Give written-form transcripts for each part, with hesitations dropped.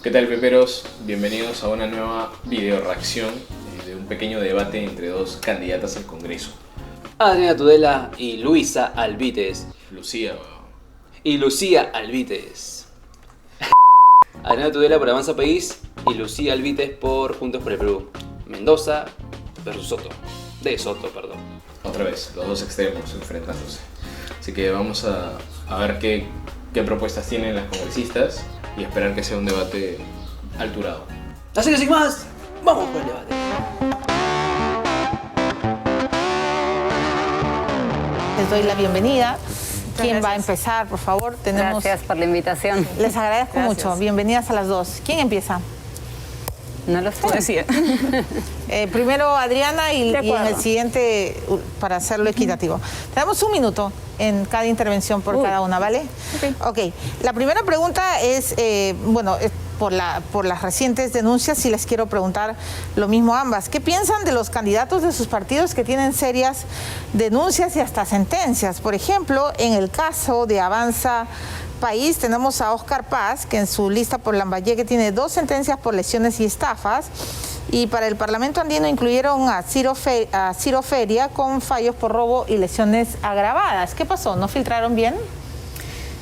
¿Qué tal, peperos? Bienvenidos a una nueva video reacción de un pequeño debate entre dos candidatas al Congreso. Adriana Tudela y Luisa Alvídez. Lucía. Y Lucía Alvídez. Adriana Tudela por Avanza País y Lucía Alvídez por Juntos por el Perú. Mendoza versus Soto. De Soto, perdón. Otra vez, los dos extremos enfrentándose. Así que vamos a ver qué propuestas tienen las congresistas y esperar que sea un debate alturado. Así que sin más, vamos con el debate. Les doy la bienvenida. ¿Quién va a empezar, por favor? Gracias por la invitación. Les agradezco mucho. Bienvenidas a las dos. ¿Quién empieza? No lo sé. Primero Adriana y en el siguiente, para hacerlo equitativo. Tenemos un minuto en cada intervención por cada una, ¿vale? Ok. La primera pregunta es, por las recientes denuncias, y les quiero preguntar lo mismo a ambas. ¿Qué piensan de los candidatos de sus partidos que tienen serias denuncias y hasta sentencias? Por ejemplo, en el caso de Avanza País tenemos a Óscar Paz, que en su lista por Lambayeque tiene 2 sentencias por lesiones y estafas, y para el Parlamento andino incluyeron a Ciro Feria con fallos por robo y lesiones agravadas. ¿Qué pasó? ¿No filtraron bien?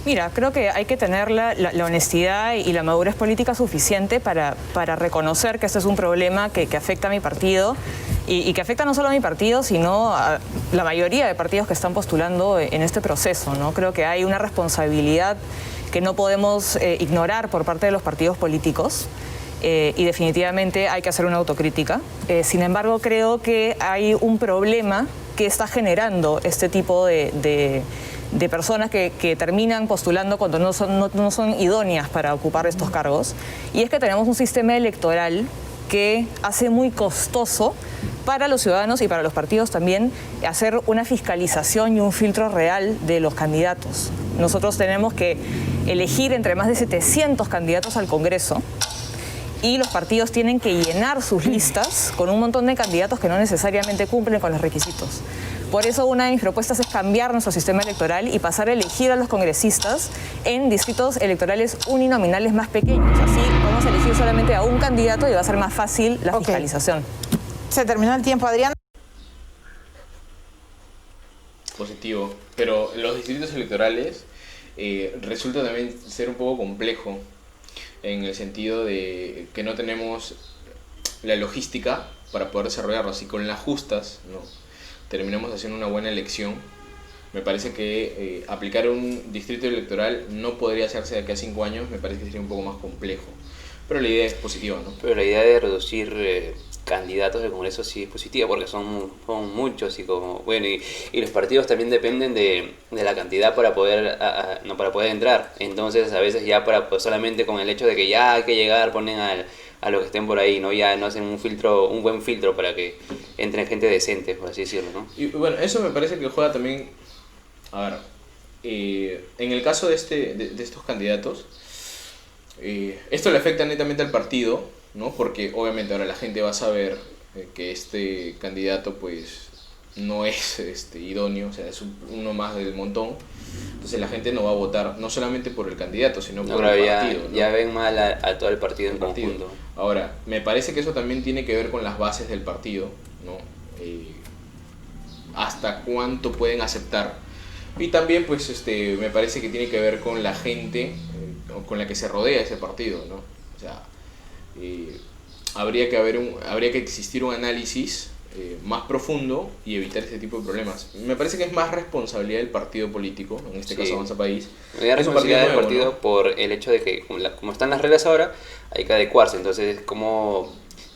Mira, creo que hay que tener la honestidad y la madurez política suficiente para reconocer que este es un problema que afecta a mi partido y que afecta no solo a mi partido, sino a la mayoría de partidos que están postulando en este proceso, ¿no? Creo que hay una responsabilidad que no podemos ignorar por parte de los partidos políticos y definitivamente hay que hacer una autocrítica. Sin embargo, creo que hay un problema que está generando este tipo de personas que terminan postulando cuando no son idóneas para ocupar estos cargos. Y es que tenemos un sistema electoral que hace muy costoso para los ciudadanos y para los partidos también hacer una fiscalización y un filtro real de los candidatos. Nosotros tenemos que elegir entre más de 700 candidatos al Congreso y los partidos tienen que llenar sus listas con un montón de candidatos que no necesariamente cumplen con los requisitos. Por eso una de mis propuestas es cambiar nuestro sistema electoral y pasar a elegir a los congresistas en distritos electorales uninominales más pequeños. Así vamos a elegir solamente a un candidato y va a ser más fácil la fiscalización. Se terminó el tiempo, Adrián. Positivo, pero los distritos electorales resulta también ser un poco complejo en el sentido de que no tenemos la logística para poder desarrollarlo. Así con las justas, ¿no? Terminamos haciendo una buena elección. Me parece que aplicar un distrito electoral no podría hacerse de aquí a 5 años, me parece que sería un poco más complejo. Pero la idea es positiva, ¿no? Pero la idea de reducir candidatos del Congreso sí es positiva, porque son muchos y y los partidos también dependen de la cantidad para poder para poder entrar. Entonces a veces ya pues solamente con el hecho de que ya hay que llegar ponen a los que estén por ahí, ¿no? Ya no hacen un buen filtro para que entren gente decente, por así decirlo, ¿no? Y bueno, eso me parece que juega también. A ver, en el caso de estos candidatos, esto le afecta netamente al partido, ¿no? Porque obviamente ahora la gente va a saber que este candidato pues no es idóneo, o sea, es uno más del montón. Entonces la gente no va a votar no solamente por el candidato, sino por el partido, ¿no? Ya ven mal a todo el partido en conjunto. Ahora, me parece que eso también tiene que ver con las bases del partido, ¿no? Hasta cuánto pueden aceptar. Y también pues me parece que tiene que ver con la gente con la que se rodea ese partido, ¿no? O sea, habría que existir un análisis más profundo y evitar ese tipo de problemas. Me parece que es más responsabilidad del partido político, en este caso Avanza País. Es responsabilidad del partido, ¿no? Por el hecho de que como están las reglas ahora, hay que adecuarse. Entonces,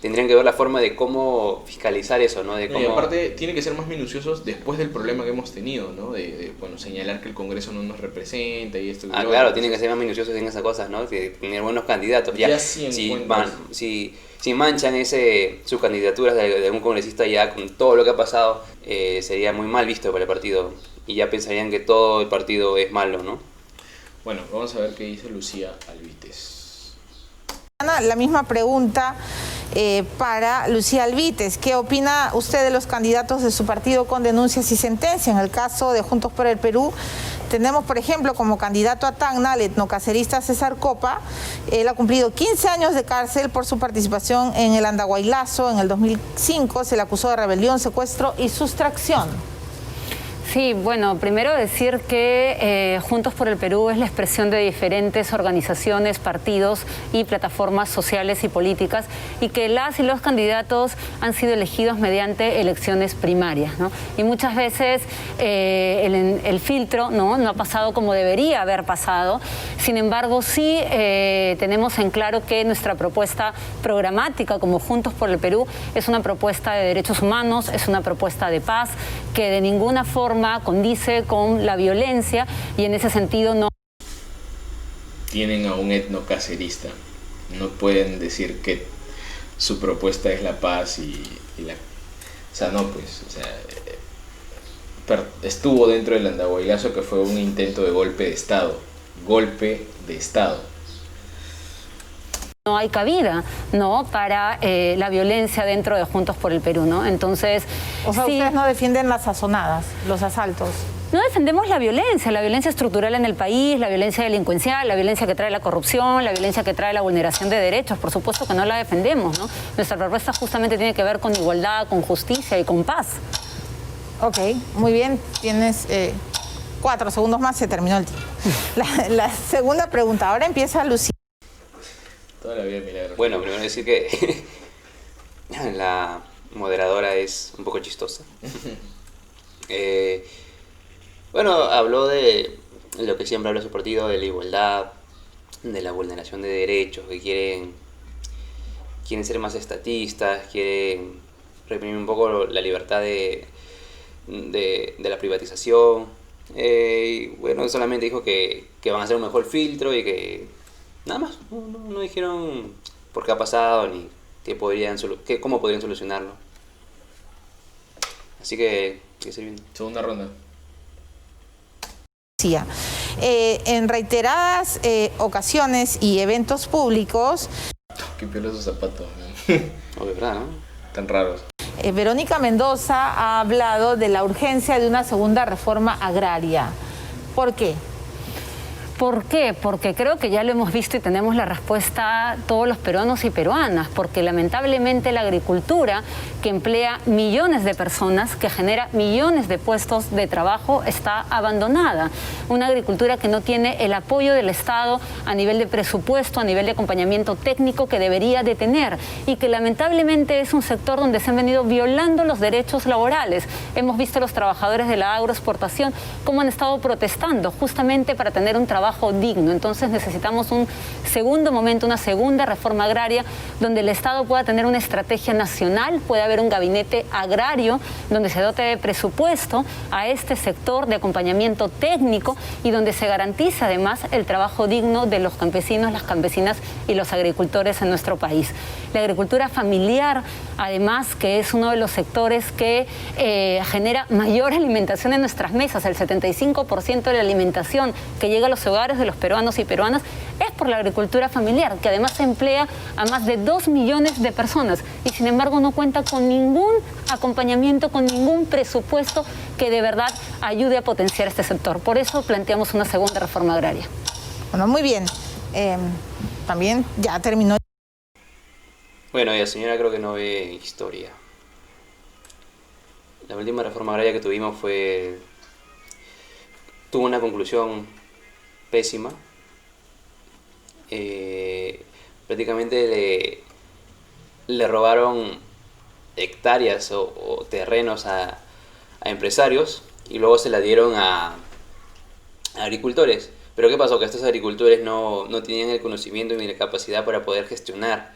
tendrían que ver la forma de cómo fiscalizar eso, ¿no? Y aparte, tienen que ser más minuciosos después del problema que hemos tenido, ¿no? De señalar que el Congreso no nos representa y esto. Claro, tienen que ser más minuciosos en esas cosas, ¿no? Tener buenos candidatos. Si manchan sus candidaturas de algún congresista ya con todo lo que ha pasado, sería muy mal visto para el partido. Y ya pensarían que todo el partido es malo, ¿no? Bueno, vamos a ver qué dice Lucía Alvídez. La misma pregunta para Lucía Alvídez. ¿Qué opina usted de los candidatos de su partido con denuncias y sentencias? En el caso de Juntos por el Perú Tenemos, por ejemplo, como candidato a Tacna al etnocacerista César Copa. Él ha cumplido 15 años de cárcel por su participación en el Andahuaylazo. En el 2005 se le acusó de rebelión, secuestro y sustracción. Sí, bueno, primero decir que Juntos por el Perú es la expresión de diferentes organizaciones, partidos y plataformas sociales y políticas, y que las y los candidatos han sido elegidos mediante elecciones primarias, ¿no? Y muchas veces el filtro no ha pasado como debería haber pasado. Sin embargo, sí tenemos en claro que nuestra propuesta programática como Juntos por el Perú es una propuesta de derechos humanos, es una propuesta de paz, que de ninguna forma condice con la violencia, y en ese sentido no. Tienen a un etnocacerista. No pueden decir que su propuesta es la paz y la... O sea, no, pues, o sea, estuvo dentro del Andahuaylazo, que fue un intento de golpe de Estado. Golpe de Estado. No hay cabida, ¿no?, para la violencia dentro de Juntos por el Perú, ¿no? Entonces, o sea, sí, ustedes no defienden las azonadas, los asaltos. no defendemos la violencia estructural en el país, la violencia delincuencial, la violencia que trae la corrupción, la violencia que trae la vulneración de derechos. Por supuesto que no la defendemos, ¿no? Nuestra propuesta justamente tiene que ver con igualdad, con justicia y con paz. Ok, muy bien. Tienes 4 segundos más, se terminó el tiempo. La segunda pregunta. Ahora empieza Lucía. Toda la vida milagro. Bueno, primero decir que la moderadora es un poco chistosa. Bueno, habló de lo que siempre habla su partido, de la igualdad, de la vulneración de derechos, que quieren ser más estatistas, quieren reprimir un poco la libertad de la privatización. Y bueno, solamente dijo que van a hacer un mejor filtro y que nada más, no dijeron por qué ha pasado ni cómo podrían solucionarlo. Así que seguir viendo. Segunda ronda. En reiteradas ocasiones y eventos públicos, Qué piola esos zapatos, Oh, de verdad, ¿no? tan raros. Verónica Mendoza ha hablado de la urgencia de una segunda reforma agraria. ¿Por qué? ¿Por qué? Porque creo que ya lo hemos visto y tenemos la respuesta todos los peruanos y peruanas, porque lamentablemente la agricultura, que emplea millones de personas, que genera millones de puestos de trabajo, está abandonada. Una agricultura que no tiene el apoyo del Estado a nivel de presupuesto, a nivel de acompañamiento técnico que debería de tener, y que lamentablemente es un sector donde se han venido violando los derechos laborales. Hemos visto a los trabajadores de la agroexportación cómo han estado protestando justamente para tener un trabajo digno. Entonces necesitamos un segundo momento, una segunda reforma agraria, donde el Estado pueda tener una estrategia nacional, pueda haber un gabinete agrario donde se dote de presupuesto a este sector de acompañamiento técnico y donde se garantice además el trabajo digno de los campesinos, las campesinas y los agricultores en nuestro país. La agricultura familiar, además, que es uno de los sectores que genera mayor alimentación en nuestras mesas. El 75% de la alimentación que llega a los hogares de los peruanos y peruanas es por la agricultura familiar, que además emplea a más de 2 millones de personas y sin embargo no cuenta con ningún acompañamiento, con ningún presupuesto que de verdad ayude a potenciar este sector. Por eso planteamos una segunda reforma agraria. Bueno, muy bien. También ya terminó. Bueno, y la señora creo que no ve historia. La última reforma agraria que tuvimos tuvo una conclusión pésima. Prácticamente le robaron hectáreas o terrenos a empresarios y luego se la dieron a agricultores. Pero ¿qué pasó? Que estos agricultores no tenían el conocimiento ni la capacidad para poder gestionar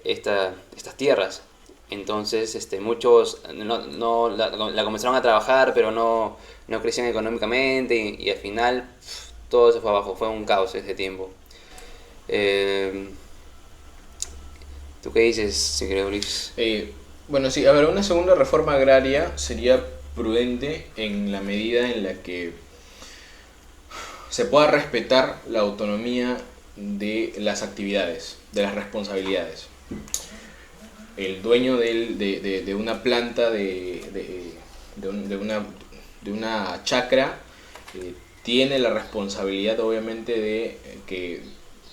estas tierras. Entonces muchos la comenzaron a trabajar, pero no crecían económicamente y al final todo se fue abajo. Fue un caos ese tiempo. ¿Tú qué dices, señor Luis? Bueno, sí, a ver, una segunda reforma agraria sería prudente en la medida en la que se pueda respetar la autonomía de las actividades, de las responsabilidades. El dueño de una planta, de una chacra, tiene la responsabilidad obviamente de que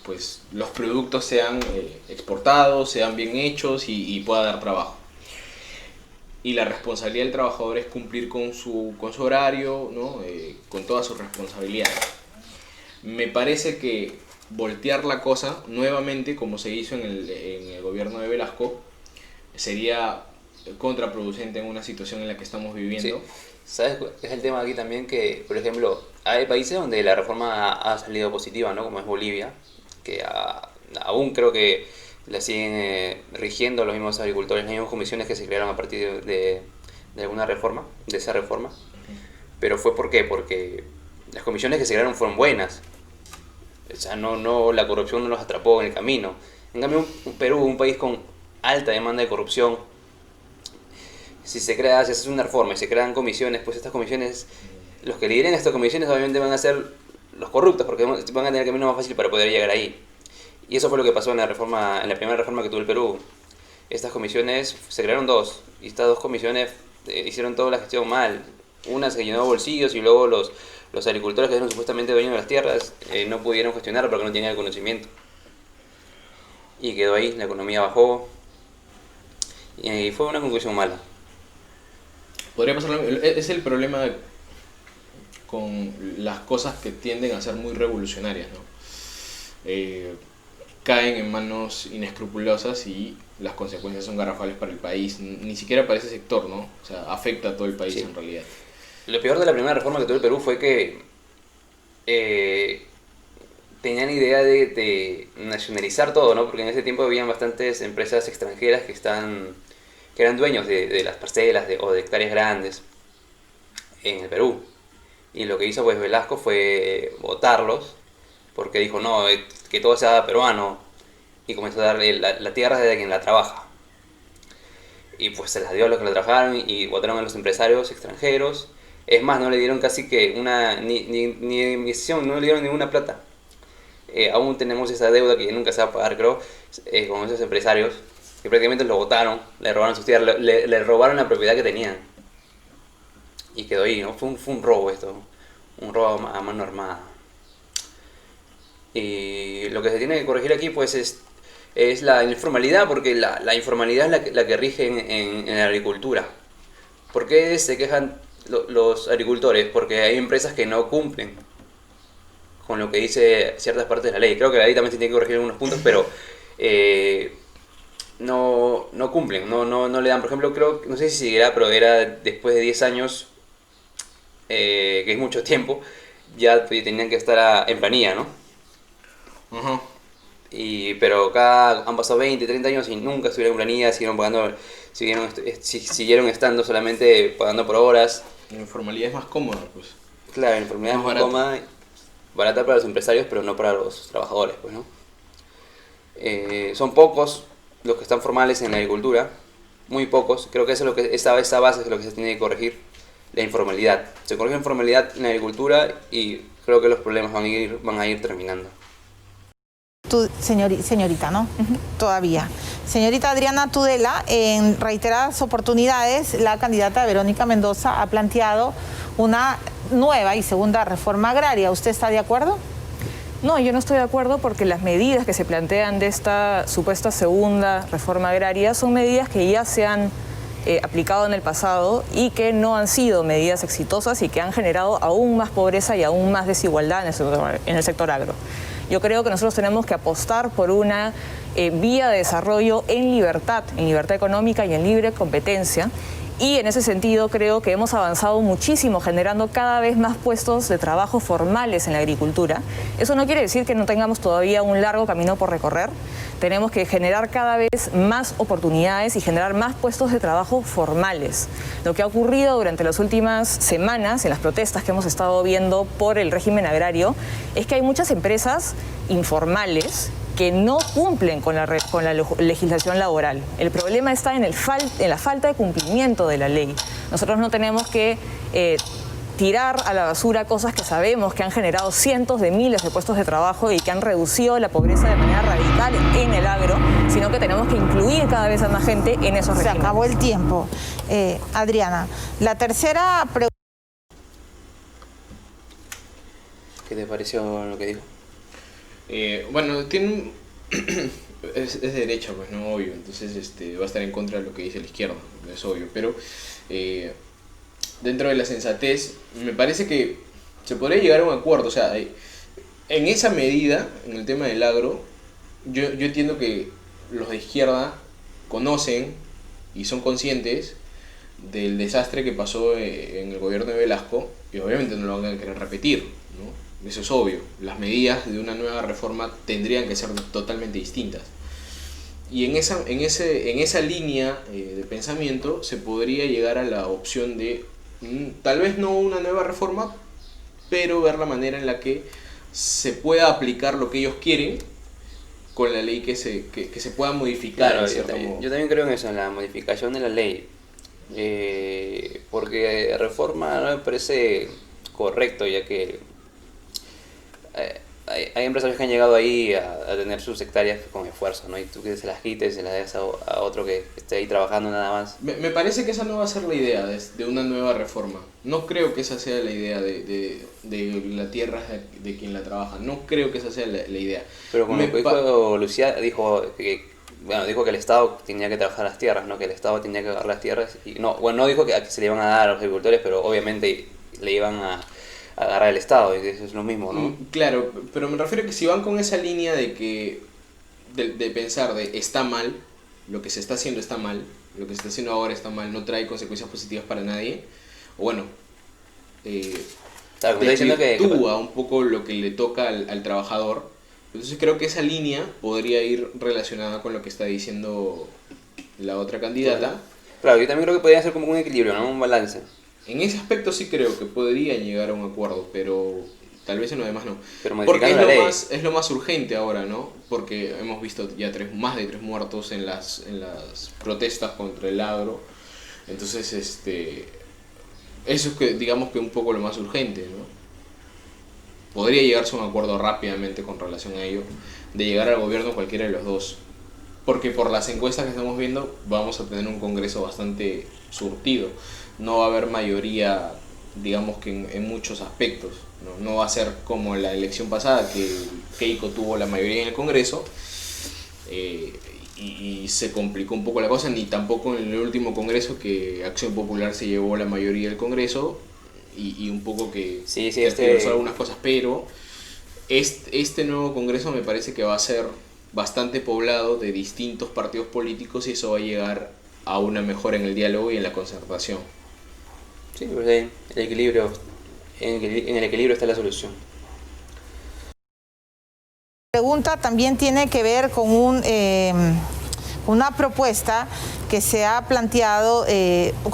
pues, los productos sean exportados, sean bien hechos y pueda dar trabajo. Y la responsabilidad del trabajador es cumplir con su horario, ¿no? Con todas sus responsabilidades. Me parece que voltear la cosa nuevamente, como se hizo en el gobierno de Velasco, sería contraproducente en una situación en la que estamos viviendo. Sí. ¿Sabes? Es el tema aquí también que, por ejemplo, hay países donde la reforma ha salido positiva, ¿no? Como es Bolivia, que aún creo que la siguen rigiendo los mismos agricultores, las mismas comisiones que se crearon a partir de alguna reforma, de esa reforma. Pero fue ¿por qué? Porque las comisiones que se crearon fueron buenas. O sea, no, la corrupción no los atrapó en el camino. En cambio, Perú, un país con alta demanda de corrupción, si se hace una reforma y se crean comisiones, pues estas comisiones, los que lideren estas comisiones obviamente van a ser los corruptos, porque van a tener el camino más fácil para poder llegar ahí. Y eso fue lo que pasó en la primera reforma que tuvo el Perú. Estas comisiones, se crearon dos, y estas dos comisiones hicieron toda la gestión mal. Una se llenó de bolsillos y luego los agricultores que eran supuestamente dueños de las tierras no pudieron gestionar porque no tenían el conocimiento. Y quedó ahí, la economía bajó y fue una conclusión mala. Podría pasar es el problema con las cosas que tienden a ser muy revolucionarias, ¿no? Caen en manos inescrupulosas y las consecuencias son garrafales para el país, ni siquiera para ese sector, ¿no? O sea, afecta a todo el país en realidad. Lo peor de la primera reforma que tuvo el Perú fue que tenían idea de nacionalizar todo, ¿no? Porque en ese tiempo habían bastantes empresas extranjeras que eran dueños de las parcelas o de hectáreas grandes en el Perú. Y lo que hizo pues Velasco fue votarlos, porque dijo, no, que todo sea peruano, y comenzó a darle la tierra de quien la trabaja. Y pues se las dio a los que la trabajaron y votaron a los empresarios extranjeros. Es más, no le dieron casi que ni emisión, no le dieron ninguna plata. Aún tenemos esa deuda que nunca se va a pagar, creo, con esos empresarios, que prácticamente lo votaron, le robaron sus tierras, le robaron la propiedad que tenían. Y quedó ahí, ¿no? Fue un robo esto, un robo a mano armada. Y lo que se tiene que corregir aquí pues es la informalidad, porque la informalidad es la que rige en la agricultura. ¿Por qué se quejan los agricultores? Porque hay empresas que no cumplen con lo que dice ciertas partes de la ley. Creo que la ley también se tiene que corregir algunos puntos, pero no cumplen, no le dan. Por ejemplo, no sé si seguirá, pero era después de 10 años, que es mucho tiempo, ya tenían que estar en planilla, ¿no? Uh-huh. Pero acá han pasado 20, 30 años y nunca estuvieron en planilla, siguieron estando solamente pagando por horas. La informalidad es más cómoda, pues. Claro, la informalidad es más cómoda, barata para los empresarios, pero no para los trabajadores, pues, ¿no? Son pocos los que están formales en la agricultura, muy pocos. Creo que eso es lo que esa base es lo que se tiene que corregir, la informalidad. Se corrige la informalidad en la agricultura y creo que los problemas van a ir terminando. Señorita, ¿no? Todavía. Señorita Adriana Tudela, en reiteradas oportunidades, la candidata Verónica Mendoza ha planteado una nueva y segunda reforma agraria. ¿Usted está de acuerdo? No, yo no estoy de acuerdo porque las medidas que se plantean de esta supuesta segunda reforma agraria son medidas que ya se han aplicado en el pasado y que no han sido medidas exitosas y que han generado aún más pobreza y aún más desigualdad en el sector agro. Yo creo que nosotros tenemos que apostar por una vía de desarrollo en libertad económica y en libre competencia. Y en ese sentido creo que hemos avanzado muchísimo generando cada vez más puestos de trabajo formales en la agricultura. Eso no quiere decir que no tengamos todavía un largo camino por recorrer. Tenemos que generar cada vez más oportunidades y generar más puestos de trabajo formales. Lo que ha ocurrido durante las últimas semanas en las protestas que hemos estado viendo por el régimen agrario es que hay muchas empresas informales que no cumplen con la legislación laboral. El problema está en la falta de cumplimiento de la ley. Nosotros no tenemos que tirar a la basura cosas que sabemos que han generado cientos de miles de puestos de trabajo y que han reducido la pobreza de manera radical en el agro, sino que tenemos que incluir cada vez a más gente en esos regímenes. Se acabó el tiempo. Adriana, la tercera pregunta. ¿Qué te pareció lo que dijo? Bueno, tiene es de derecha, pues no, obvio, entonces va a estar en contra de lo que dice la izquierda, es obvio, pero dentro de la sensatez me parece que se podría llegar a un acuerdo, o sea, en esa medida, en el tema del agro, yo entiendo que los de izquierda conocen y son conscientes del desastre que pasó en el gobierno de Velasco y obviamente no lo van a querer repetir, ¿no? Eso es obvio. Las medidas de una nueva reforma tendrían que ser totalmente distintas. Y en esa línea de pensamiento se podría llegar a la opción de tal vez no una nueva reforma, pero ver la manera en la que se pueda aplicar lo que ellos quieren con la ley que se pueda modificar. Claro, en cierto modo. yo también creo en eso, en la modificación de la ley. Porque reforma no me parece correcto, ya que hay empresarios que han llegado ahí a tener sus hectáreas con esfuerzo, ¿no? Y tú que se las quites, se las des a otro que esté ahí trabajando nada más. Me parece que esa no va a ser la idea de una nueva reforma. No creo que esa sea la idea de la tierra de quien la trabaja. No creo que esa sea la idea. Pero como dijo Lucía, dijo que el Estado tenía que trabajar las tierras, ¿no? Que el Estado tenía que agarrar las tierras. Y no dijo que se le iban a dar a los agricultores, pero obviamente le iban a agarrar el Estado, y eso es lo mismo, ¿no? Claro, pero me refiero a que si van con esa línea de pensar de está mal, lo que se está haciendo está mal, lo que se está haciendo ahora está mal, no trae consecuencias positivas para nadie, o bueno, claro, desvirtúa un poco lo que le toca al trabajador. Entonces creo que esa línea podría ir relacionada con lo que está diciendo la otra candidata. Claro, yo también creo que podría ser como un equilibrio, ¿no? Un balance. En ese aspecto sí creo que podrían llegar a un acuerdo, pero tal vez en lo demás no. Porque es lo más urgente ahora, ¿no? Porque hemos visto ya más de 3 muertos en las protestas contra el agro. Entonces, eso es que digamos que un poco lo más urgente, ¿no? Podría llegarse a un acuerdo rápidamente con relación a ello, de llegar al gobierno cualquiera de los dos. Porque por las encuestas que estamos viendo vamos a tener un Congreso bastante surtido. No va a haber mayoría, digamos que en muchos aspectos. No va a ser como la elección pasada, que Keiko tuvo la mayoría en el Congreso y se complicó un poco la cosa, ni tampoco en el último Congreso que Acción Popular se llevó la mayoría del Congreso y un poco que tergiversó algunas cosas, pero este nuevo Congreso me parece que va a ser bastante poblado de distintos partidos políticos y eso va a llegar a una mejora en el diálogo y en la concertación. Sí, pues en el equilibrio está la solución. La pregunta también tiene que ver con una propuesta que se ha planteado,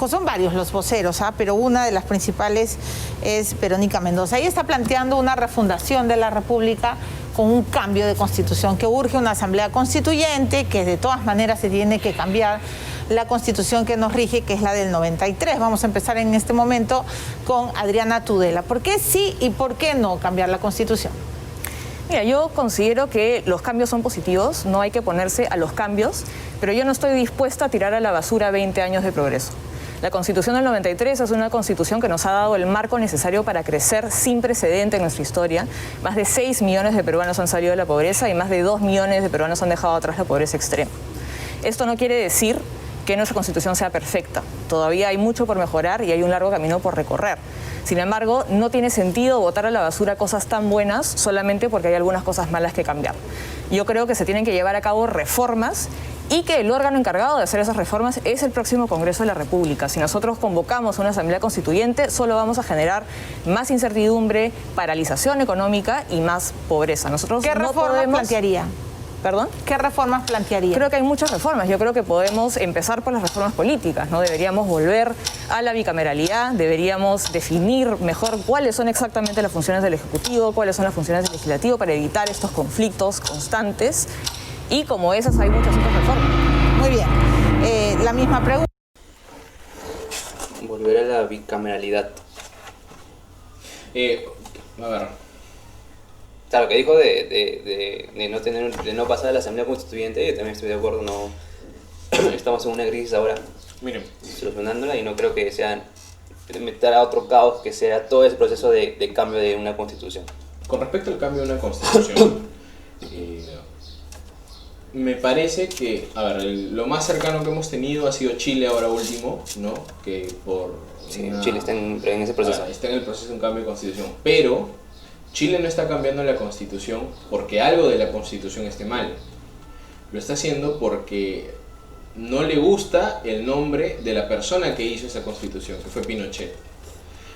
son varios los voceros, pero una de las principales es Verónica Mendoza. Ella está planteando una refundación de la República con un cambio de constitución, que urge una asamblea constituyente, que de todas maneras se tiene que cambiar la constitución que nos rige, que es la del 93. Vamos a empezar en este momento con Adriana Tudela. ¿Por qué sí y por qué no cambiar la constitución? Mira, yo considero que los cambios son positivos, no hay que ponerse a los cambios, pero yo no estoy dispuesta a tirar a la basura 20 años de progreso. La Constitución del 93 es una constitución que nos ha dado el marco necesario para crecer sin precedente en nuestra historia. Más de 6 millones de peruanos han salido de la pobreza y más de 2 millones de peruanos han dejado atrás la pobreza extrema. Esto no quiere decir que nuestra Constitución sea perfecta. Todavía hay mucho por mejorar y hay un largo camino por recorrer. Sin embargo, no tiene sentido botar a la basura cosas tan buenas solamente porque hay algunas cosas malas que cambiar. Yo creo que se tienen que llevar a cabo reformas y que el órgano encargado de hacer esas reformas es el próximo Congreso de la República. Si nosotros convocamos una asamblea constituyente, solo vamos a generar más incertidumbre, paralización económica y más pobreza. Nosotros ¿Qué reformas plantearía? ¿Perdón? ¿Qué reformas plantearía? Creo que hay muchas reformas. Yo creo que podemos empezar por las reformas políticas, ¿no? Deberíamos volver a la bicameralidad, deberíamos definir mejor cuáles son exactamente las funciones del Ejecutivo, cuáles son las funciones del Legislativo para evitar estos conflictos constantes. Y como esas hay muchas otras reformas. Muy bien. La misma pregunta. Volver a la bicameralidad. A ver. Claro, que dijo de no pasar a la Asamblea Constituyente, yo también estoy de acuerdo, no estamos en una crisis ahora, Miren, solucionándola, y no creo que sea meter a otro caos que sea todo ese proceso de cambio de una constitución. con respecto al cambio de una constitución, me parece que, a ver, lo más cercano que hemos tenido ha sido Chile ahora último, ¿no? Que por... Sí, Chile está en ese proceso. Está en el proceso de un cambio de constitución, pero Chile no está cambiando la constitución porque algo de la constitución esté mal. Lo está haciendo porque no le gusta el nombre de la persona que hizo esa constitución, que fue Pinochet.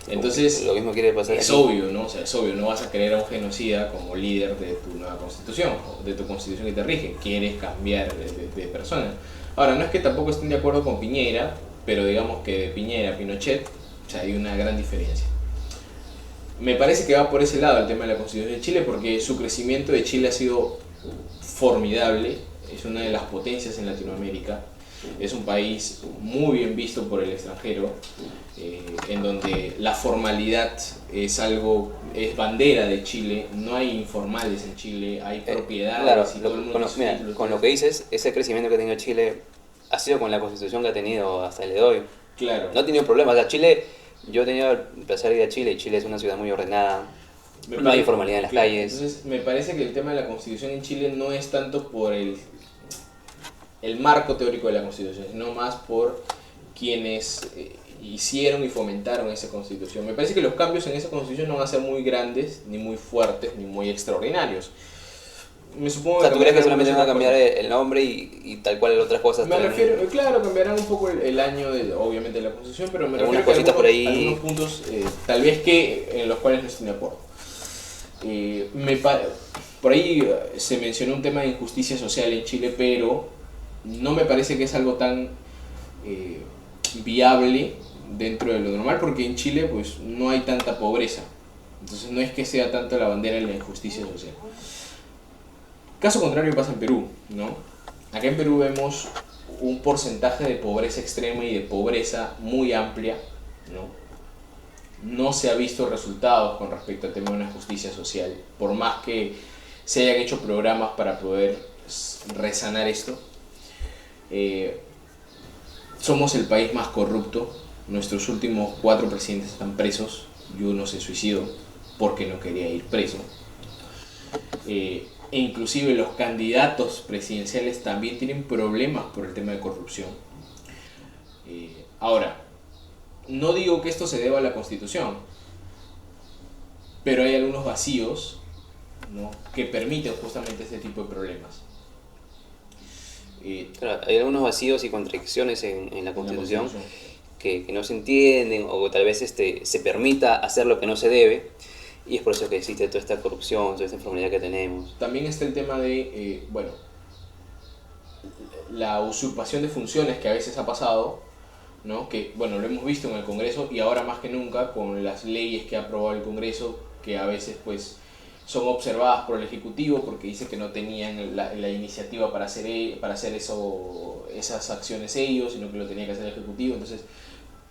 Entonces, lo mismo quiere pasar es aquí. obvio, ¿no? O sea, es obvio, no vas a querer a un genocida como líder de tu nueva constitución, o de tu constitución que te rige. Quieres cambiar de persona. Ahora, no es que tampoco estén de acuerdo con Piñera, pero digamos que de Piñera a Pinochet, o sea, hay una gran diferencia. Me parece que va por ese lado el tema de la constitución de Chile, porque su crecimiento de Chile ha sido formidable, es una de las potencias en Latinoamérica. Es un país muy bien visto por el extranjero, en donde la formalidad es bandera de Chile, no hay informales en Chile, hay propiedades. Claro, y todo el mundo con lo que dices, ese crecimiento que ha tenido Chile ha sido con la constitución que ha tenido hasta el día de hoy. Claro. No ha tenido problemas. O sea, Chile, yo he tenido el placer de ir a Chile y Chile es una ciudad muy ordenada. No hay informalidad en las calles. Entonces, me parece que el tema de la constitución en Chile no es tanto por el marco teórico de la constitución, sino más por quienes hicieron y fomentaron esa constitución. Me parece que los cambios en esa constitución no van a ser muy grandes, ni muy fuertes, ni muy extraordinarios. Me supongo o sea, ¿tú crees que solamente van a cambiar cosas. el nombre y tal cual otras cosas? Me refiero, claro, cambiarán un poco el año obviamente de la constitución, pero me algunas refiero cositas que por ahí. algunos puntos tal vez en los cuales no estoy de acuerdo. Por ahí se mencionó un tema de injusticia social en Chile, pero no me parece que es algo tan viable dentro de lo normal, porque en Chile pues no hay tanta pobreza, entonces no es que sea tanto la bandera de la injusticia social. Caso contrario pasa en Perú, ¿no? Acá en Perú vemos un porcentaje de pobreza extrema y de pobreza muy amplia, ¿no? No se ha visto resultados con respecto al tema de una justicia social, por más que se hayan hecho programas para poder resanar esto. Somos el país más corrupto, nuestros últimos 4 presidentes están presos y uno se suicidó porque no quería ir preso. E inclusive los candidatos presidenciales también tienen problemas por el tema de corrupción. Ahora, no digo que esto se deba a la Constitución, pero hay algunos vacíos, ¿no?, que permiten justamente este tipo de problemas. Claro, hay algunos vacíos y contradicciones en la Constitución que no se entienden, o tal vez se permita hacer lo que no se debe, y es por eso que existe toda esta corrupción, toda esta informalidad que tenemos. También está el tema de, la usurpación de funciones que a veces ha pasado, ¿no? Que, bueno, lo hemos visto en el Congreso y ahora más que nunca con las leyes que ha aprobado el Congreso, que a veces pues son observadas por el Ejecutivo porque dice que no tenían la iniciativa para hacer esas acciones ellos, sino que lo tenía que hacer el Ejecutivo. Entonces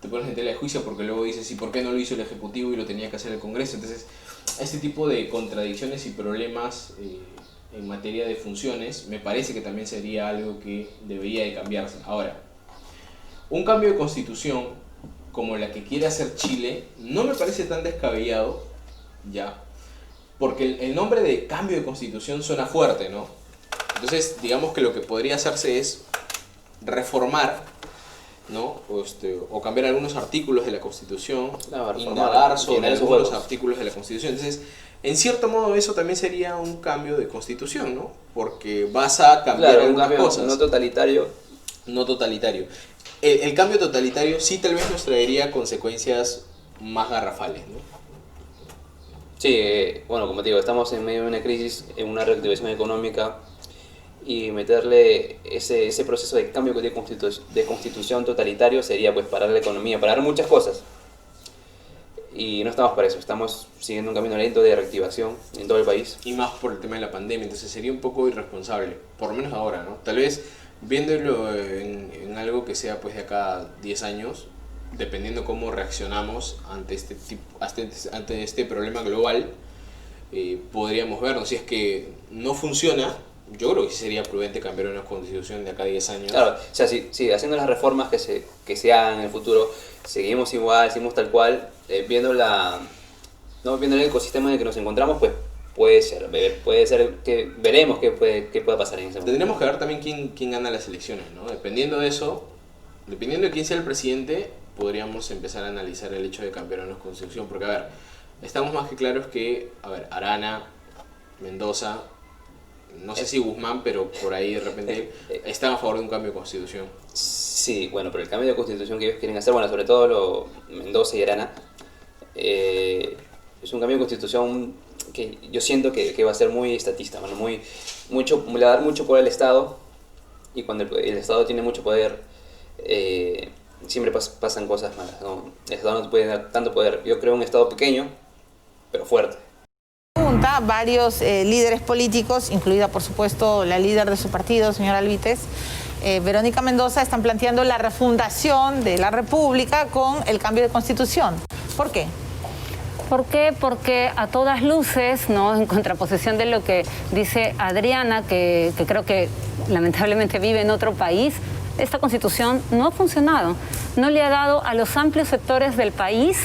te pones en tela de juicio porque luego dices, ¿y por qué no lo hizo el Ejecutivo y lo tenía que hacer el Congreso? Entonces, este tipo de contradicciones y problemas en materia de funciones me parece que también sería algo que debería de cambiarse. Ahora, un cambio de constitución como la que quiere hacer Chile no me parece tan descabellado, ya, porque el nombre de cambio de constitución suena fuerte, ¿no? Entonces, digamos que lo que podría hacerse es reformar, ¿no? O cambiar algunos artículos de la Constitución, indagar sobre algunos artículos de la Constitución. Entonces, en cierto modo eso también sería un cambio de Constitución, ¿no? Porque vas a cambiar algunas cosas. No totalitario. No totalitario. El cambio totalitario sí tal vez nos traería consecuencias más garrafales, ¿no? Sí, bueno, como te digo, estamos en medio de una crisis, en una reactivación económica, y meterle ese proceso de cambio de constitución totalitario sería pues parar la economía, parar muchas cosas. Y no estamos para eso, estamos siguiendo un camino lento de reactivación en todo el país. Y más por el tema de la pandemia, entonces sería un poco irresponsable, por lo menos ahora, ¿no? Tal vez viéndolo en algo que sea pues de acá a 10 años, dependiendo cómo reaccionamos ante este problema global, podríamos verlo. Si es que no funciona, yo creo que sí sería prudente cambiar una constitución de acá a 10 años. Claro, o sea, si haciendo las reformas que se hagan en el futuro, seguimos igual, seguimos tal cual, viendo el ecosistema en el que nos encontramos, pues puede ser que veremos qué puede pasar en ese momento. Tendremos que ver también quién gana las elecciones, ¿no? Dependiendo de eso, dependiendo de quién sea el presidente, podríamos empezar a analizar el hecho de cambiar una constitución, porque a ver, estamos más que claros que, a ver, Arana, Mendoza, no sé si Guzmán, pero por ahí de repente están a favor de un cambio de constitución. Sí, bueno, pero el cambio de constitución que ellos quieren hacer, bueno, sobre todo Mendoza y Arana, es un cambio de constitución que yo siento que va a ser muy estatista, bueno, le va a dar mucho poder al Estado, y cuando el Estado tiene mucho poder, siempre pasan cosas malas, ¿no? El Estado no puede dar tanto poder. Yo creo un Estado pequeño, pero fuerte. Varios líderes políticos, incluida por supuesto la líder de su partido, señora Alvites, Verónica Mendoza, están planteando la refundación de la República con el cambio de constitución. ¿Por qué? ¿Por qué? Porque a todas luces, ¿no?, en contraposición de lo que dice Adriana, que creo que lamentablemente vive en otro país, esta Constitución no ha funcionado. No le ha dado a los amplios sectores del país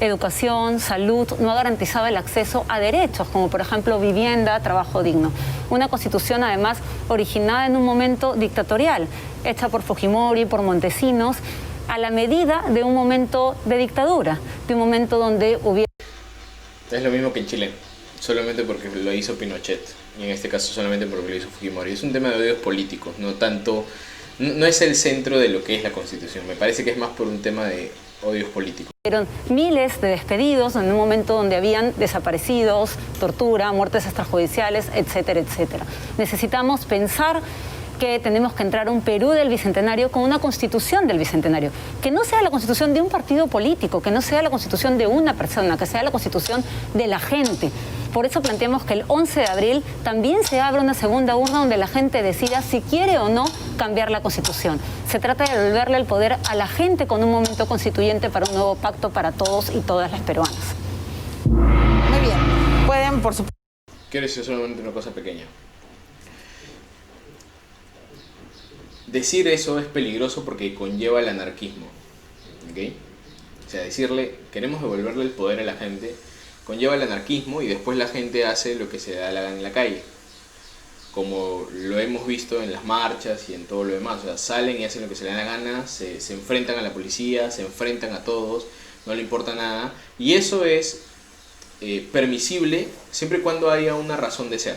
educación, salud, no ha garantizado el acceso a derechos, como por ejemplo vivienda, trabajo digno. Una Constitución además originada en un momento dictatorial, hecha por Fujimori, por Montesinos, a la medida de un momento de dictadura, de un momento donde hubiera... Es lo mismo que en Chile, solamente porque lo hizo Pinochet, y en este caso solamente porque lo hizo Fujimori. Es un tema de odios políticos, no tanto, no es el centro de lo que es la Constitución. Me parece que es más por un tema de odios políticos. Fueron miles de despedidos en un momento donde habían desaparecidos, tortura, muertes extrajudiciales, etcétera, etcétera. Necesitamos pensar que tenemos que entrar a un Perú del Bicentenario con una constitución del Bicentenario, que no sea la constitución de un partido político, que no sea la constitución de una persona, que sea la constitución de la gente. Por eso planteamos que el 11 de abril también se abra una segunda urna donde la gente decida si quiere o no cambiar la Constitución. Se trata de devolverle el poder a la gente con un momento constituyente para un nuevo pacto para todos y todas las peruanas. Muy bien. Pueden, por supuesto... Quiero decir solamente una cosa pequeña. Decir eso es peligroso porque conlleva el anarquismo, ¿ok? O sea, decirle, queremos devolverle el poder a la gente, conlleva el anarquismo y después la gente hace lo que se da la gana en la calle. Como lo hemos visto en las marchas y en todo lo demás. O sea, salen y hacen lo que se les da la gana, se enfrentan a la policía, se enfrentan a todos, no le importa nada. Y eso es permisible siempre y cuando haya una razón de ser.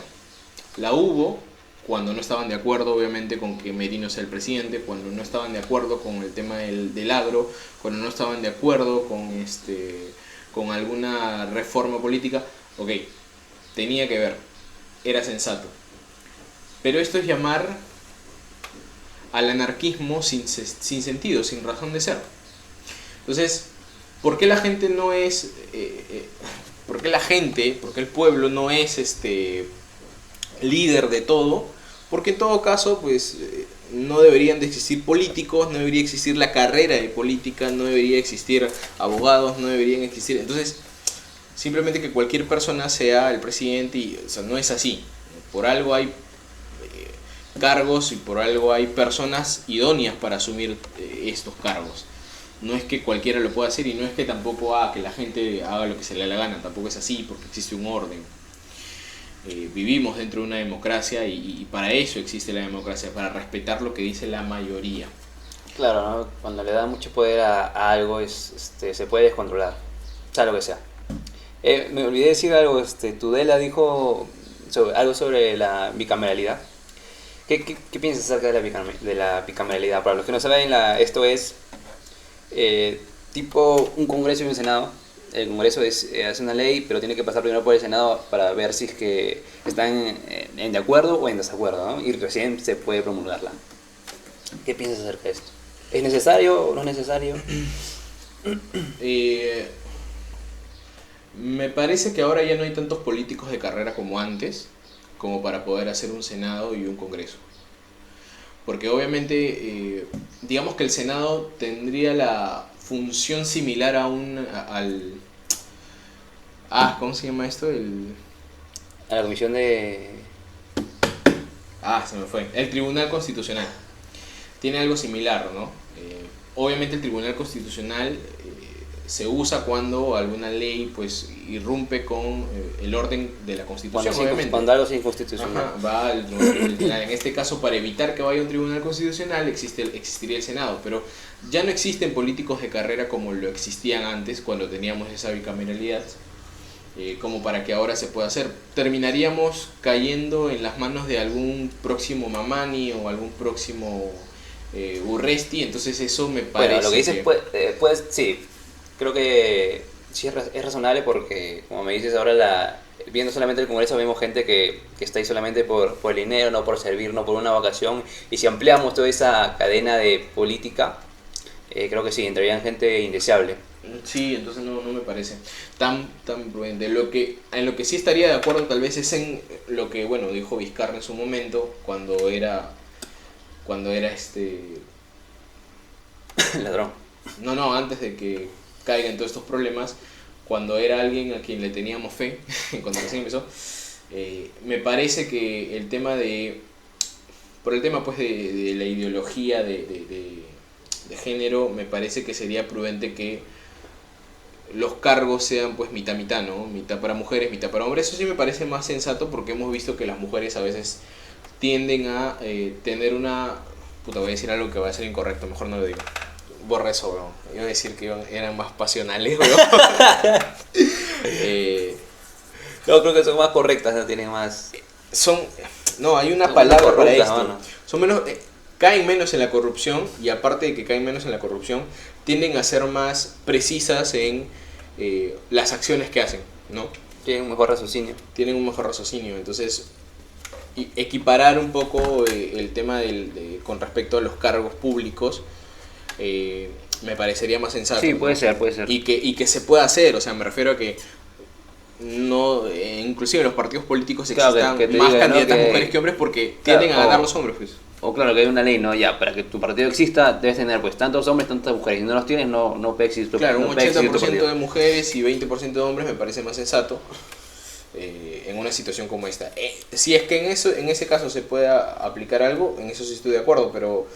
La hubo cuando no estaban de acuerdo, obviamente, con que Merino sea el presidente, cuando no estaban de acuerdo con el tema del agro, cuando no estaban de acuerdo con alguna reforma política. Ok, tenía que ver, era sensato. Pero esto es llamar al anarquismo sin sentido, sin razón de ser. Entonces, ¿por qué la gente no es... ¿por qué el pueblo no es líder de todo? Porque en todo caso, pues, no deberían de existir políticos, no debería existir la carrera de política, no debería existir abogados, no deberían existir... Entonces, simplemente que cualquier persona sea el presidente, y, o sea, no es así. Por algo hay cargos y por algo hay personas idóneas para asumir estos cargos. No es que cualquiera lo pueda hacer y no es que tampoco que la gente haga lo que se le da la gana, tampoco es así porque existe un orden. Vivimos dentro de una democracia y para eso existe la democracia, para respetar lo que dice la mayoría. Claro, ¿no? Cuando le da mucho poder a algo se puede descontrolar, sea lo que sea. Me olvidé decir algo, Tudela dijo algo sobre la bicameralidad. ¿Qué piensas acerca de la bicameralidad? Para los que no saben, esto es tipo un Congreso y un Senado. El Congreso hace una ley, pero tiene que pasar primero por el Senado para ver si es que están en de acuerdo o en desacuerdo, ¿no? Y recién se puede promulgarla. ¿Qué piensas acerca de esto? ¿Es necesario o no es necesario? Me parece que ahora ya no hay tantos políticos de carrera como antes, como para poder hacer un Senado y un Congreso. Porque obviamente, digamos que el Senado tendría la función similar al... ¿cómo se llama esto? A la comisión de... se me fue. El Tribunal Constitucional. Tiene algo similar, ¿no? Obviamente el Tribunal Constitucional se usa cuando alguna ley pues irrumpe con el orden de la Constitución, obviamente. Cuando algo es inconstitucional. Ajá, va al tribunal. En este caso, para evitar que vaya a un tribunal constitucional, existiría el Senado, pero ya no existen políticos de carrera como lo existían antes, cuando teníamos esa bicameralidad, como para que ahora se pueda hacer. Terminaríamos cayendo en las manos de algún próximo Mamani o algún próximo Urresti, entonces eso me parece... Bueno, lo que dices, pues sí, creo que sí es razonable porque, como me dices ahora, viendo solamente el Congreso vemos gente que está ahí solamente por el dinero, no por servir, no por una vocación, y si ampliamos toda esa cadena de política, creo que sí, entrarían gente indeseable. Sí, entonces no me parece tan prudente. En lo que sí estaría de acuerdo tal vez es en lo que, bueno, dijo Vizcarra en su momento, cuando era Ladrón. No, antes de que caigan todos estos problemas, cuando era alguien a quien le teníamos fe, cuando recién empezó, me parece que el tema por el tema pues de la ideología de género, me parece que sería prudente que los cargos sean pues mitad, ¿no? Mitad para mujeres, mitad para hombres. Eso sí me parece más sensato porque hemos visto que las mujeres a veces tienden a tener una... Puta, voy a decir algo que va a ser incorrecto, mejor no lo digo. Borra eso, bro. Iba a decir que eran más pasionales, bro. No, creo que son más correctas, no tienen más... No, hay una palabra para esto. ¿No? Son menos... caen menos en la corrupción, y aparte de que caen menos en la corrupción, tienden a ser más precisas en las acciones que hacen, ¿no? Tienen un mejor raciocinio. Entonces, equiparar un poco el tema con respecto a los cargos públicos me parecería más sensato. Sí, puede ¿no? ser. Y que se pueda hacer, o sea, me refiero a que no, inclusive en los partidos políticos existan que más diga, candidatas ¿no? mujeres que hombres porque tienden a ganar los hombres, pues. O claro, que hay una ley, ¿no? Ya, para que tu partido exista debes tener pues tantos hombres, tantas mujeres. Si no los tienes, no puede existir tu partido. Claro, un 80% de de mujeres y 20% de hombres me parece más sensato en una situación como esta. Si es que en ese caso se pueda aplicar algo, en eso sí estoy de acuerdo, pero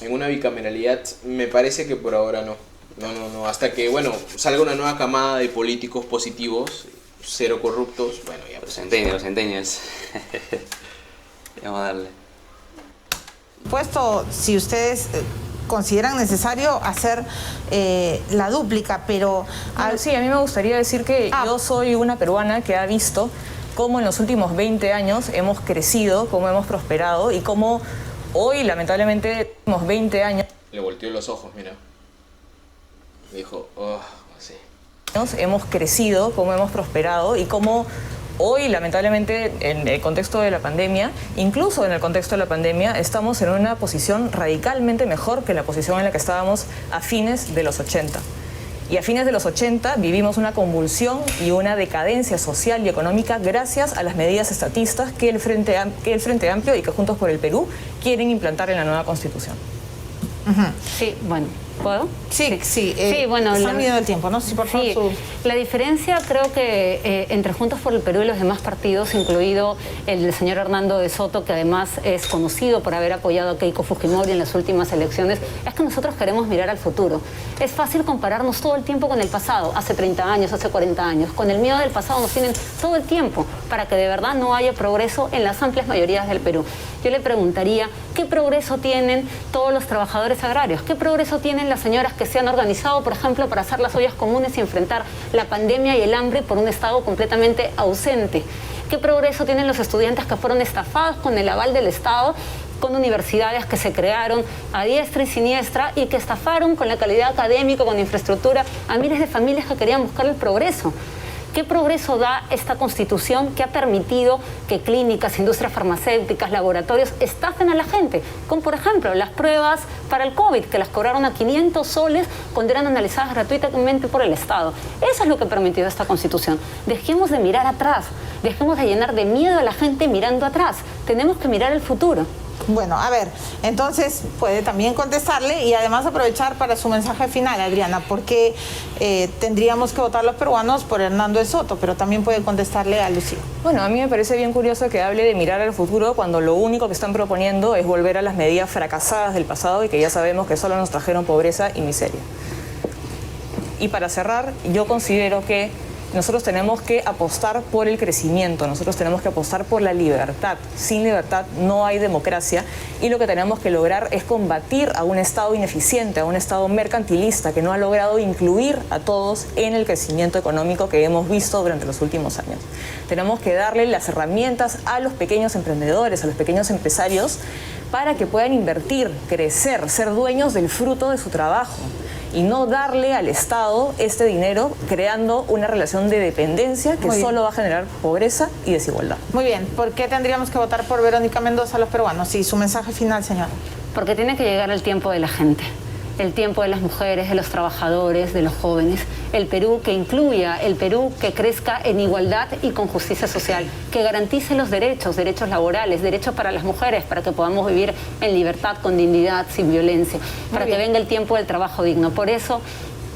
en una bicameralidad me parece que por ahora no. No, hasta que, bueno, salga una nueva camada de políticos positivos, cero corruptos, bueno, ya. Los centennials. Vamos a darle. Puesto, si ustedes consideran necesario hacer la dúplica, pero... Sí, a mí me gustaría decir que yo soy una peruana que ha visto cómo en los últimos 20 años hemos crecido, cómo hemos prosperado y cómo hoy, lamentablemente, unos 20 años... Le volteó los ojos, mira. Dijo, sí. Hemos crecido, cómo hemos prosperado y cómo hoy, lamentablemente, en el contexto de la pandemia, incluso en el contexto de la pandemia, estamos en una posición radicalmente mejor que la posición en la que estábamos a fines de los 80. Y a fines de los 80 vivimos una convulsión y una decadencia social y económica gracias a las medidas estatistas que el Frente Amplio y que Juntos por el Perú quieren implantar en la nueva Constitución. Sí, bueno, ¿puedo? Sí. Bueno, está midiendo el tiempo, ¿no? Sí, por favor. Sí, la diferencia creo que entre Juntos por el Perú y los demás partidos, incluido el del señor Hernando de Soto, que además es conocido por haber apoyado a Keiko Fujimori en las últimas elecciones, es que nosotros queremos mirar al futuro. Es fácil compararnos todo el tiempo con el pasado, hace 30 años, hace 40 años. Con el miedo del pasado nos tienen todo el tiempo para que de verdad no haya progreso en las amplias mayorías del Perú. Yo le preguntaría, ¿qué progreso tienen todos los trabajadores agrarios? ¿Qué progreso tienen las señoras que se han organizado, por ejemplo, para hacer las ollas comunes y enfrentar la pandemia y el hambre por un Estado completamente ausente? ¿Qué progreso tienen los estudiantes que fueron estafados con el aval del Estado, con universidades que se crearon a diestra y siniestra y que estafaron con la calidad académica, con infraestructura, a miles de familias que querían buscar el progreso? ¿Qué progreso da esta Constitución que ha permitido que clínicas, industrias farmacéuticas, laboratorios estafen a la gente? Con, por ejemplo, las pruebas para el COVID, que las cobraron a 500 soles cuando eran analizadas gratuitamente por el Estado. Eso es lo que ha permitido esta Constitución. Dejemos de mirar atrás, dejemos de llenar de miedo a la gente mirando atrás. Tenemos que mirar el futuro. Bueno, a ver, entonces puede también contestarle y además aprovechar para su mensaje final, Adriana, porque tendríamos que votar los peruanos por Hernando de Soto, pero también puede contestarle a Lucía. Bueno, a mí me parece bien curioso que hable de mirar al futuro cuando lo único que están proponiendo es volver a las medidas fracasadas del pasado y que ya sabemos que solo nos trajeron pobreza y miseria. Y para cerrar, yo considero que nosotros tenemos que apostar por el crecimiento, nosotros tenemos que apostar por la libertad. Sin libertad no hay democracia y lo que tenemos que lograr es combatir a un Estado ineficiente, a un Estado mercantilista que no ha logrado incluir a todos en el crecimiento económico que hemos visto durante los últimos años. Tenemos que darle las herramientas a los pequeños emprendedores, a los pequeños empresarios, para que puedan invertir, crecer, ser dueños del fruto de su trabajo y no darle al Estado este dinero creando una relación de dependencia que solo va a generar pobreza y desigualdad. Muy bien, ¿por qué tendríamos que votar por Verónica Mendoza los peruanos? Y su mensaje final, señora. Porque tiene que llegar el tiempo de la gente, el tiempo de las mujeres, de los trabajadores, de los jóvenes, el Perú que incluya, el Perú que crezca en igualdad y con justicia social, que garantice los derechos, derechos laborales, derechos para las mujeres, para que podamos vivir en libertad, con dignidad, sin violencia, para que venga el tiempo del trabajo digno. Por eso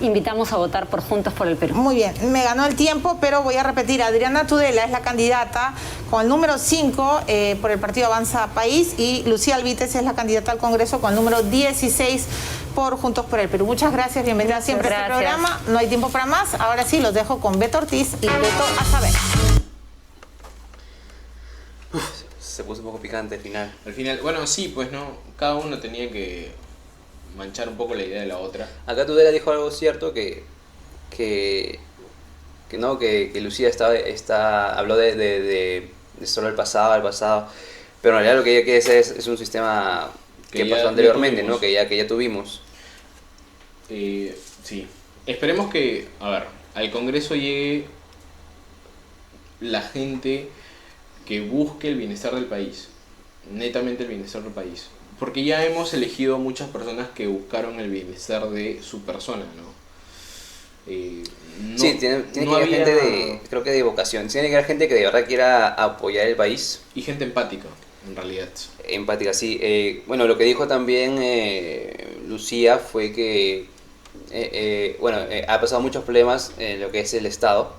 invitamos a votar por Juntos por el Perú. Muy bien, me ganó el tiempo, pero voy a repetir. Adriana Tudela es la candidata con el número 5 por el partido Avanza País y Lucía Albites es la candidata al Congreso con el número 16 por Juntos por el Perú. Muchas gracias, bienvenida siempre a este programa. No hay tiempo para más. Ahora sí, los dejo con Beto Ortiz y Beto a saber. Se puso un poco picante al final. Al final, bueno, sí, pues no, cada uno tenía que manchar un poco la idea de la otra. Acá Tudela dijo algo cierto que Lucía habló de solo el pasado, pero en realidad lo que ella quiere hacer es un sistema que pasó anteriormente, ¿no? Que ya tuvimos. Sí, esperemos que, a ver, al Congreso llegue la gente que busque el bienestar del país, netamente el bienestar del país. Porque ya hemos elegido a muchas personas que buscaron el bienestar de su persona, ¿no? Sí, tiene que haber gente creo que de vocación. Tiene que haber gente que de verdad quiera apoyar el país. Y gente empática, en realidad. Empática, sí. Bueno, lo que dijo también Lucía fue que ha pasado muchos problemas en lo que es el Estado,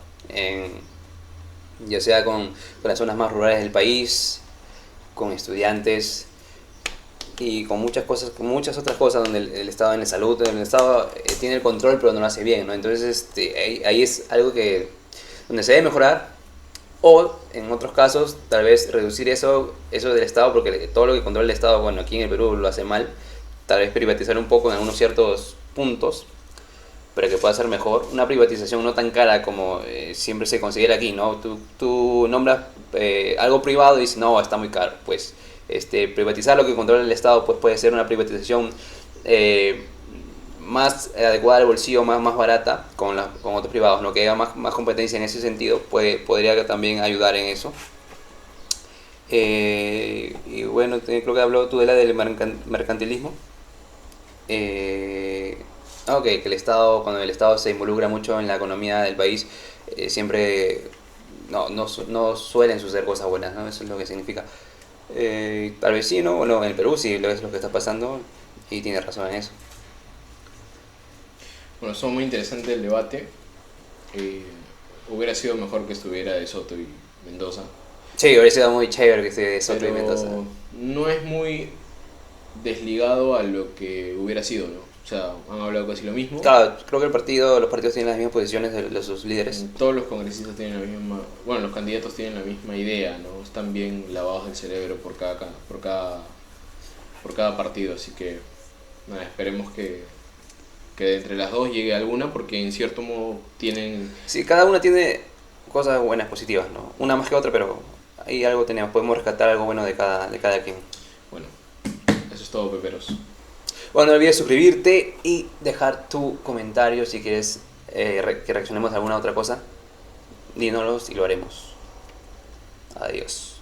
ya sea con las zonas más rurales del país, con estudiantes y con muchas otras cosas donde el Estado en la salud, donde el Estado tiene el control pero no lo hace bien, ¿no? Entonces ahí es algo donde se debe mejorar, o en otros casos tal vez reducir eso del Estado, porque todo lo que controla el Estado, bueno, aquí en el Perú lo hace mal, tal vez privatizar un poco en algunos ciertos puntos para que pueda ser mejor, una privatización no tan cara como siempre se considera aquí, ¿no? Tú nombras algo privado y dices, no, está muy caro, pues privatizar lo que controla el Estado pues puede ser una privatización más adecuada al bolsillo, más barata con otros privados, ¿no? Que haya más competencia en ese sentido, podría también ayudar en eso. Y bueno, creo que habló Tudela del mercantilismo. Que el Estado, cuando el Estado se involucra mucho en la economía del país, siempre no suelen suceder cosas buenas, ¿no? Eso es lo que significa. Tal vez sí, ¿no? Bueno, en el Perú sí es lo que está pasando y tiene razón en eso. Bueno, son muy interesante el debate. Hubiera sido mejor que estuviera de Soto y Mendoza. Sí, hubiera sido muy chévere que estuviera de Soto y Mendoza. No es muy desligado a lo que hubiera sido, ¿no? O sea, han hablado casi lo mismo. Claro, creo que los partidos tienen las mismas posiciones de sus líderes. Todos los congresistas tienen la misma... Bueno, los candidatos tienen la misma idea, ¿no? Están bien lavados del cerebro por cada partido, así que nada, esperemos que de entre las dos llegue alguna, porque en cierto modo tienen... Sí, cada una tiene cosas buenas, positivas, ¿no? Una más que otra, pero ahí algo tenemos, podemos rescatar algo bueno de cada quien. Bueno, eso es todo, peperos. Bueno, no olvides suscribirte y dejar tu comentario si quieres que reaccionemos a alguna otra cosa. Dínoslos y lo haremos. Adiós.